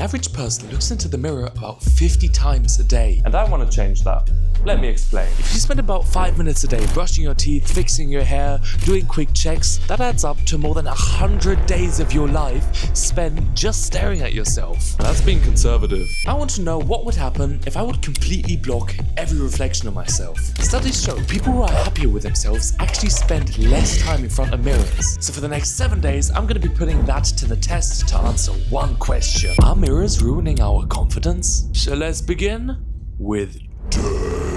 average person looks into the mirror about 50 times a day. And I want to change that. Let me explain. If you spend about 5 minutes a day brushing your teeth, fixing your hair, doing quick checks, that adds up to more than 100 days of your life spent just staring at yourself. That's being conservative. I want to know what would happen if I would completely block every reflection of myself. Studies show people who are happier with themselves actually spend less time in front of mirrors. So for the next 7 days, I'm going to be putting that to the test to answer one question. Are mirrors ruining our confidence? So let's begin with day 1.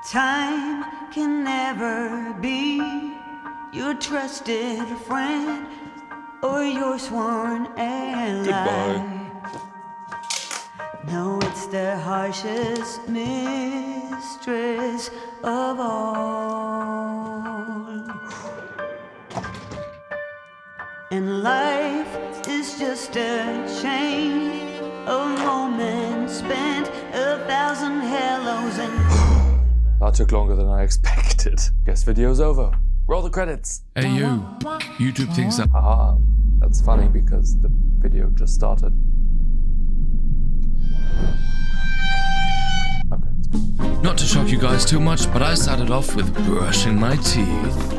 Time can never be your trusted friend or your sworn ally. No, it's the harshest mistress of all. And life is just a chain of moments spent, 1,000 hellos and That took longer than I expected. Guess video's over. Roll the credits. Hey you, YouTube thinks that Haha, that's funny because the video just started. Okay, let's go. not to shock you guys too much, but I started off with brushing my teeth.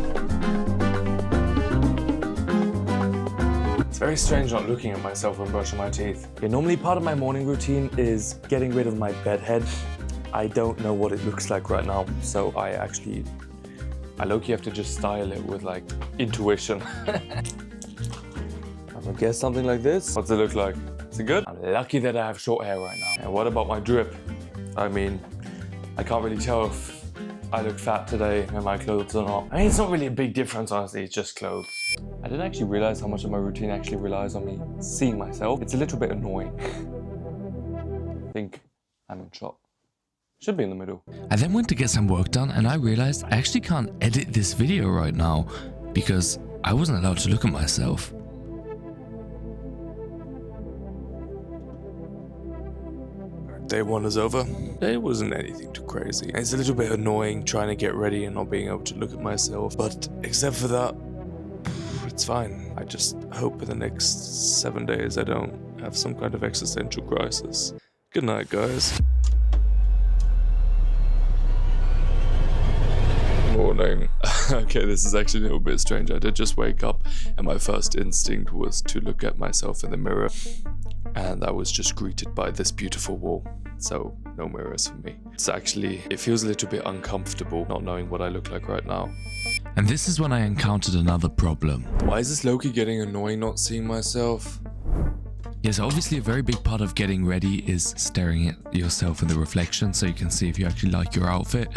It's very strange not looking at myself when brushing my teeth. Yeah, normally part of my morning routine is getting rid of my bed head. I don't know what it looks like right now, so I low-key have to just style it with like intuition. I'm gonna guess something like this. What's it look like? Is it good? I'm lucky that I have short hair right now. And what about my drip? I mean, I can't really tell if I look fat today in my clothes or not. I mean, it's not really a big difference, honestly, it's just clothes. I didn't actually realize how much of my routine actually relies on me seeing myself. It's a little bit annoying. I think I'm in shot. Should be in the middle. I then went to get some work done and I realized I actually can't edit this video right now because I wasn't allowed to look at myself. Day 1 is over. It wasn't anything too crazy. It's a little bit annoying trying to get ready and not being able to look at myself, but except for that, it's fine. I just hope in the next 7 days I don't have some kind of existential crisis. Good night, guys. Morning. Okay, this is actually a little bit strange. I did just wake up and my first instinct was to look at myself in the mirror, and I was just greeted by this beautiful wall. So no mirrors for me. It feels a little bit uncomfortable not knowing what I look like right now. And this is when I encountered another problem. Why is this low-key getting annoying not seeing myself? Yes, obviously a very big part of getting ready is staring at yourself in the reflection so you can see if you actually like your outfit,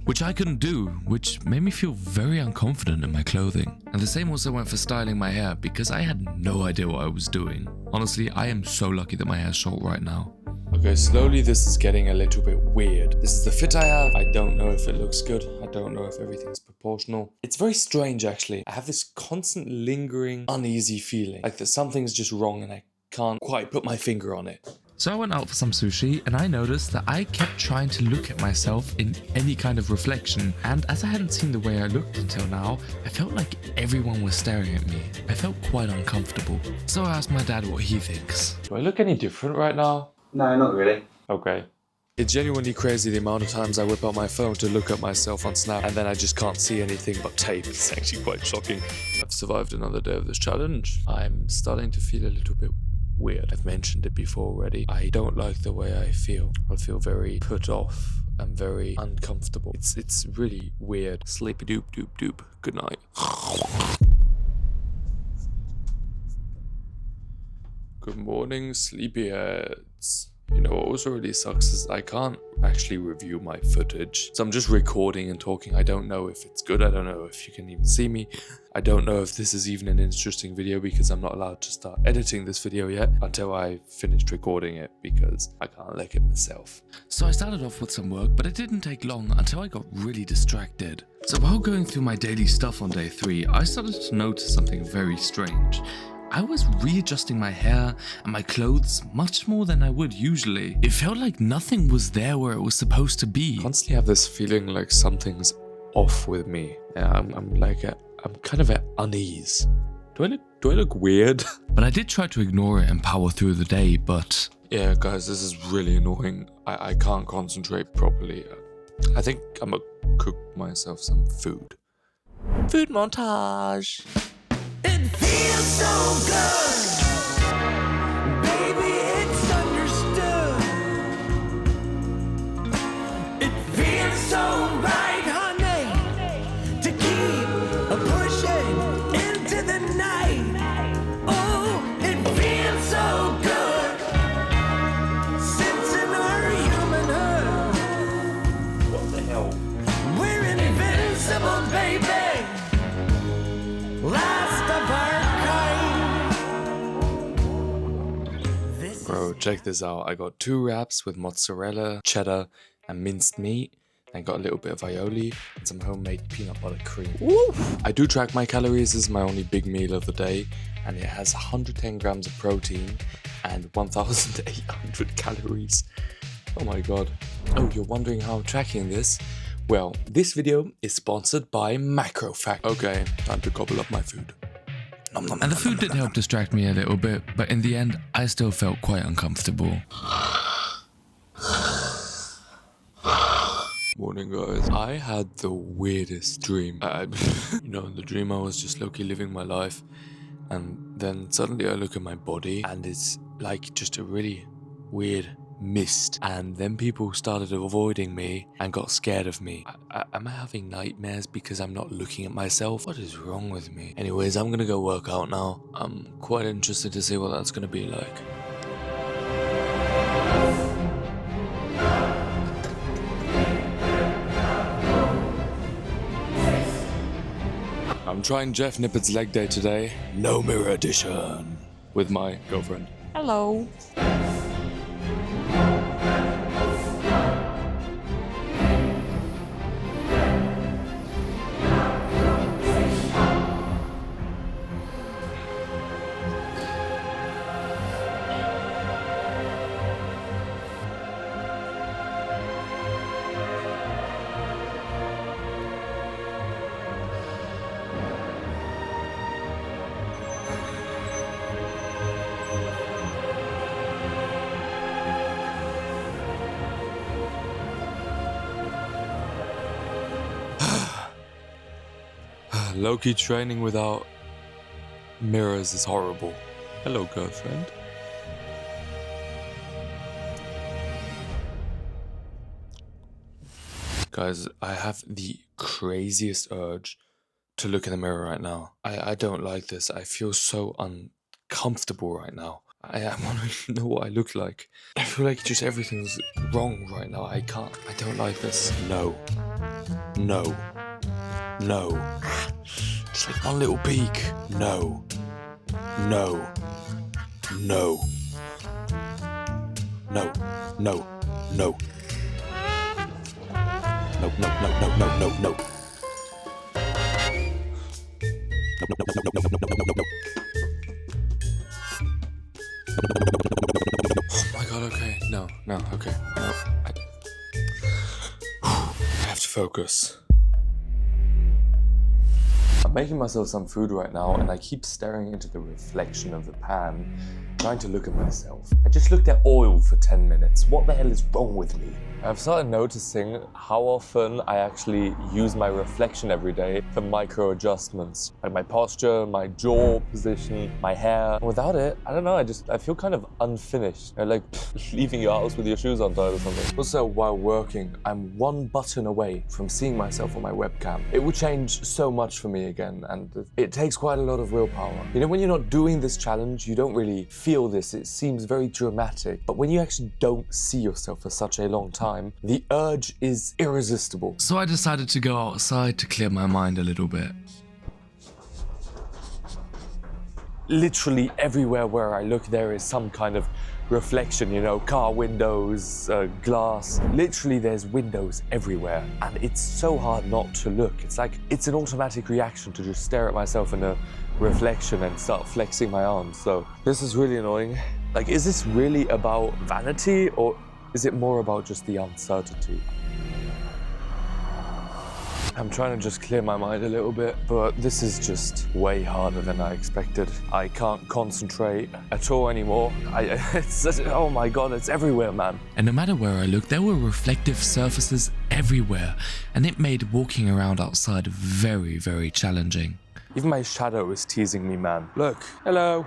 which I couldn't do, which made me feel very unconfident in my clothing. And the same also went for styling my hair because I had no idea what I was doing. Honestly, I am so lucky that my hair's short right now. Okay, slowly this is getting a little bit weird. This is the fit I have. I don't know if it looks good. I don't know if everything's proportional. It's very strange actually. I have this constant lingering uneasy feeling like that something's just wrong and I can't quite put my finger on it. So I went out for some sushi and I noticed that I kept trying to look at myself in any kind of reflection, and as I hadn't seen the way I looked until now, I felt like everyone was staring at me. I felt quite uncomfortable. So I asked my dad what he thinks. Do I look any different right now? No, not really. Okay. It's genuinely crazy the amount of times I whip out my phone to look at myself on Snap and then I just can't see anything but tape. It's actually quite shocking. I've survived another day of this challenge. I'm starting to feel a little bit weird. I've mentioned it before already. I don't like the way I feel. I feel very put off and very uncomfortable. It's really weird. Sleepy doop doop doop. Good night. Good morning, sleepyheads. You know what also really sucks is I can't actually review my footage. So I'm just recording and talking. I don't know if it's good. I don't know if you can even see me. I don't know if this is even an interesting video because I'm not allowed to start editing this video yet until I finished recording it because I can't look at myself. So I started off with some work, but it didn't take long until I got really distracted. So while going through my daily stuff on day 3, I started to notice something very strange. I was readjusting my hair and my clothes much more than I would usually. It felt like nothing was there where it was supposed to be. I constantly have this feeling like something's off with me. Yeah, I'm kind of at unease. Do I look weird? But I did try to ignore it and power through the day, but... Yeah, guys, this is really annoying. I can't concentrate properly. I think I'm gonna cook myself some food. Food montage! It feels so good, baby, it's understood. It feels so right, honey, to keep pushing into the night. Oh, it feels so good, sensing our humanhood. What the hell? We're invincible, baby. Last of our kind. This Bro, check this out. I got 2 wraps with mozzarella, cheddar, and minced meat. And got a little bit of aioli and some homemade peanut butter cream. Woo! I do track my calories. This is my only big meal of the day. And it has 110 grams of protein and 1,800 calories. Oh my god. Oh, you're wondering how I'm tracking this? Well, this video is sponsored by MacroFact. Okay, time to gobble up my food. Nom, nom, And the nom, food nom, did nom, help distract me a little bit, but in the end, I still felt quite uncomfortable. Morning, guys. I had the weirdest dream. You know, in the dream I was just low-key living my life, and then suddenly I look at my body and it's like just a really weird mist, and then people started avoiding me and got scared of me. Am I having nightmares because I'm not looking at myself? What is wrong with me? Anyways, I'm gonna go work out now. I'm quite interested to see what that's gonna be like. I'm trying Jeff Nippard's leg day today. No mirror edition. With my girlfriend. Hello. Low-key training without mirrors is horrible. Hello, girlfriend. Guys, I have the craziest urge to look in the mirror right now. I don't like this. I feel so uncomfortable right now. I don't even know what I look like. I feel like just everything's wrong right now. I don't like this. No. No. No. Just like one little peek. No. No. No. No. No. No. No, no, no, no, no, no, no. No, no, no, no, no, no, no, no, no, no. Oh my god, okay. No, okay. No. I have to focus. I'm making myself some food right now and I keep staring into the reflection of the pan, trying to look at myself. I just looked at oil for 10 minutes. What the hell is wrong with me? I've started noticing how often I actually use my reflection every day for micro adjustments. Like my posture, my jaw position, my hair. Without it, I don't know, I feel kind of unfinished. Like leaving your house with your shoes untied or something. Also, while working, I'm one button away from seeing myself on my webcam. It will change so much for me again, and it takes quite a lot of willpower. You know, when you're not doing this challenge, you don't really feel this. It seems very dramatic. But when you actually don't see yourself for such a long time, the urge is irresistible. So I decided to go outside to clear my mind a little bit. Literally everywhere where I look, there is some kind of reflection, you know, car windows, glass. Literally there's windows everywhere and it's so hard not to look. It's like, it's an automatic reaction to just stare at myself in a reflection and start flexing my arms. So this is really annoying. Like, is this really about vanity or is it more about just the uncertainty? I'm trying to just clear my mind a little bit, but this is just way harder than I expected. I can't concentrate at all anymore. Oh my God, it's everywhere, man. And no matter where I looked, there were reflective surfaces everywhere, and it made walking around outside very, very challenging. Even my shadow is teasing me, man. Look, hello.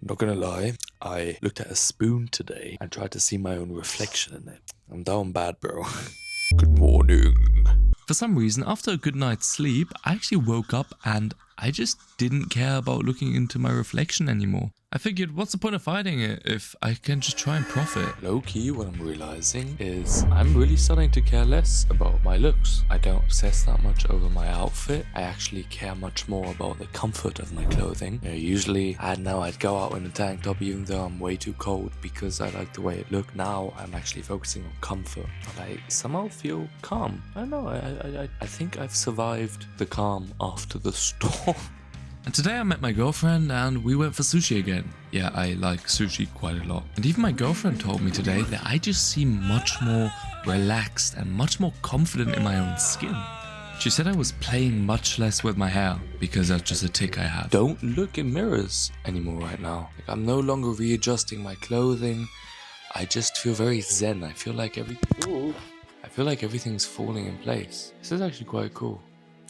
Not gonna lie, I looked at a spoon today and tried to see my own reflection in it. I'm down bad, bro. Good morning. For some reason, after a good night's sleep, I actually woke up and I just didn't care about looking into my reflection anymore. I figured, what's the point of fighting it if I can just try and profit? Low-key, what I'm realizing is I'm really starting to care less about my looks. I don't obsess that much over my outfit. I actually care much more about the comfort of my clothing. Usually, I'd go out in a tank top even though I'm way too cold because I like the way it looked. Now, I'm actually focusing on comfort. And I somehow feel calm. I don't know, I think I've survived the calm after the storm. And today I met my girlfriend and we went for sushi again. Yeah, I like sushi quite a lot. And even my girlfriend told me today that I just seem much more relaxed and much more confident in my own skin. She said I was playing much less with my hair because that's just a tick I have. Don't look in mirrors anymore right now. Like, I'm no longer readjusting my clothing. I just feel very zen. I feel like everything's falling in place. This is actually quite cool.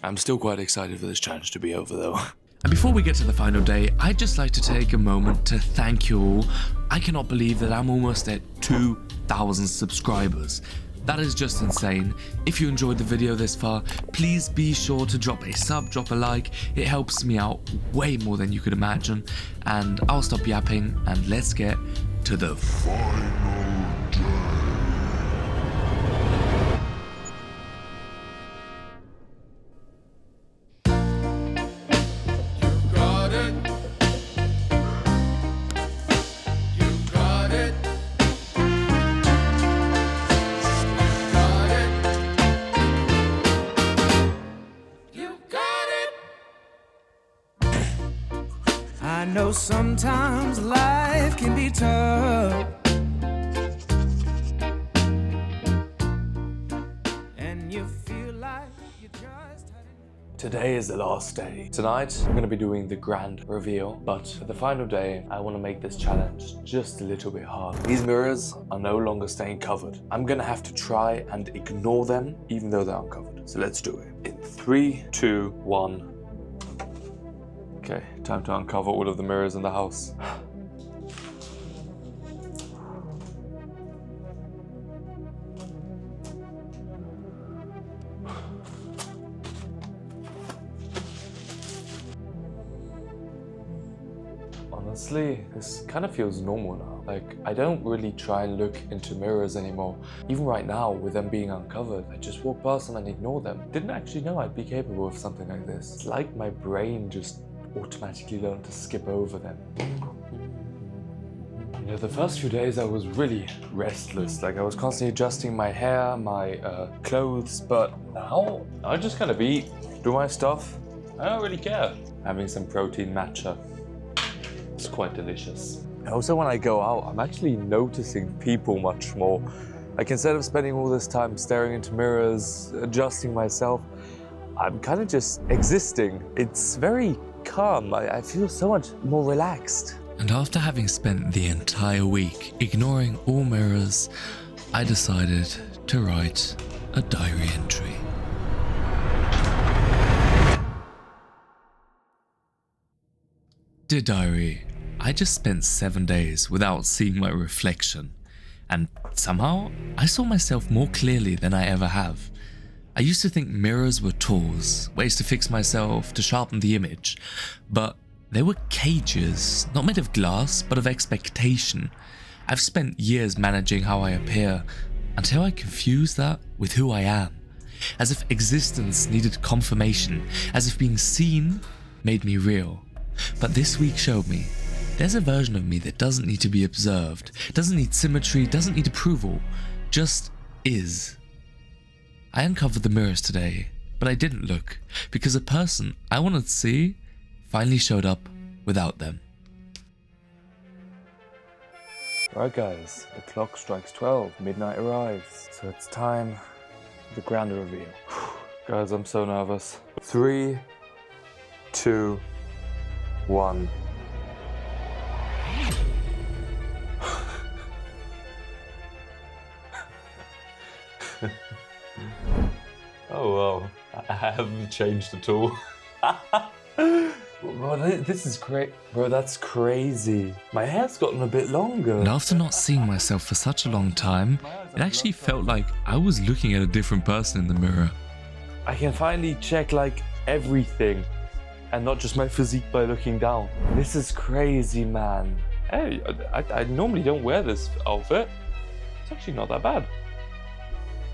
I'm still quite excited for this challenge to be over though. And before we get to the final day, I'd just like to take a moment to thank you all. I cannot believe that I'm almost at 2,000 subscribers. That is just insane. If you enjoyed the video this far, please be sure to drop a sub, drop a like. It helps me out way more than you could imagine. And I'll stop yapping and let's get to the final day. I know sometimes life can be tough, and you feel like you just had enough. Today is the last day. Tonight, I'm gonna be doing the grand reveal, but for the final day, I wanna make this challenge just a little bit harder. These mirrors are no longer staying covered. I'm gonna have to try and ignore them, even though they're uncovered. So let's do it. In 3, 2, 1. Okay, time to uncover all of the mirrors in the house. Honestly, this kind of feels normal now. Like, I don't really try and look into mirrors anymore. Even right now, with them being uncovered, I just walk past them and ignore them. Didn't actually know I'd be capable of something like this. It's like my brain just automatically learned to skip over them. You know, the first few days I was really restless. Like, I was constantly adjusting my hair, my clothes, but now I just kind of eat, do my stuff. I don't really care. Having some protein matcha. It's quite delicious. Also, when I go out, I'm actually noticing people much more. Like, instead of spending all this time staring into mirrors, adjusting myself, I'm kind of just existing. It's very calm. I feel so much more relaxed. And after having spent the entire week ignoring all mirrors, I decided to write a diary entry. Dear diary, I just spent 7 days without seeing my reflection, and somehow I saw myself more clearly than I ever have. I used to think mirrors were tools, ways to fix myself, to sharpen the image, but they were cages, not made of glass, but of expectation. I've spent years managing how I appear, until I confused that with who I am. As if existence needed confirmation, as if being seen made me real. But this week showed me There's a version of me that doesn't need to be observed, doesn't need symmetry, doesn't need approval, just is. I uncovered the mirrors today, but I didn't look, because a person I wanted to see finally showed up without them. Right guys, the clock strikes 12, midnight arrives, so it's time for the grand reveal. Guys, I'm so nervous. 3, 2, 1. Oh well, I haven't changed at all. Bro, this is great. Bro, that's crazy. My hair's gotten a bit longer. And after not seeing myself for such a long time, it actually felt like I was looking at a different person in the mirror. I can finally check like everything and not just my physique by looking down. This is crazy, man. Hey, I normally don't wear this outfit. It's actually not that bad.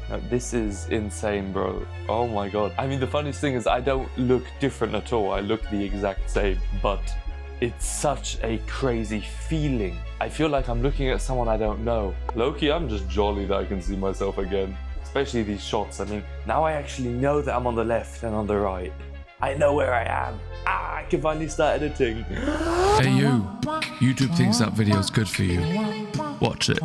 No, this is insane, bro. Oh my god. I mean, the funniest thing is I don't look different at all. I look the exact same, but it's such a crazy feeling. I feel like I'm looking at someone I don't know. Low-key, I'm just jolly that I can see myself again. Especially these shots. I mean, now I actually know that I'm on the left and on the right. I know where I am. I can finally start editing. Hey you, YouTube thinks that video's good for you. Watch it.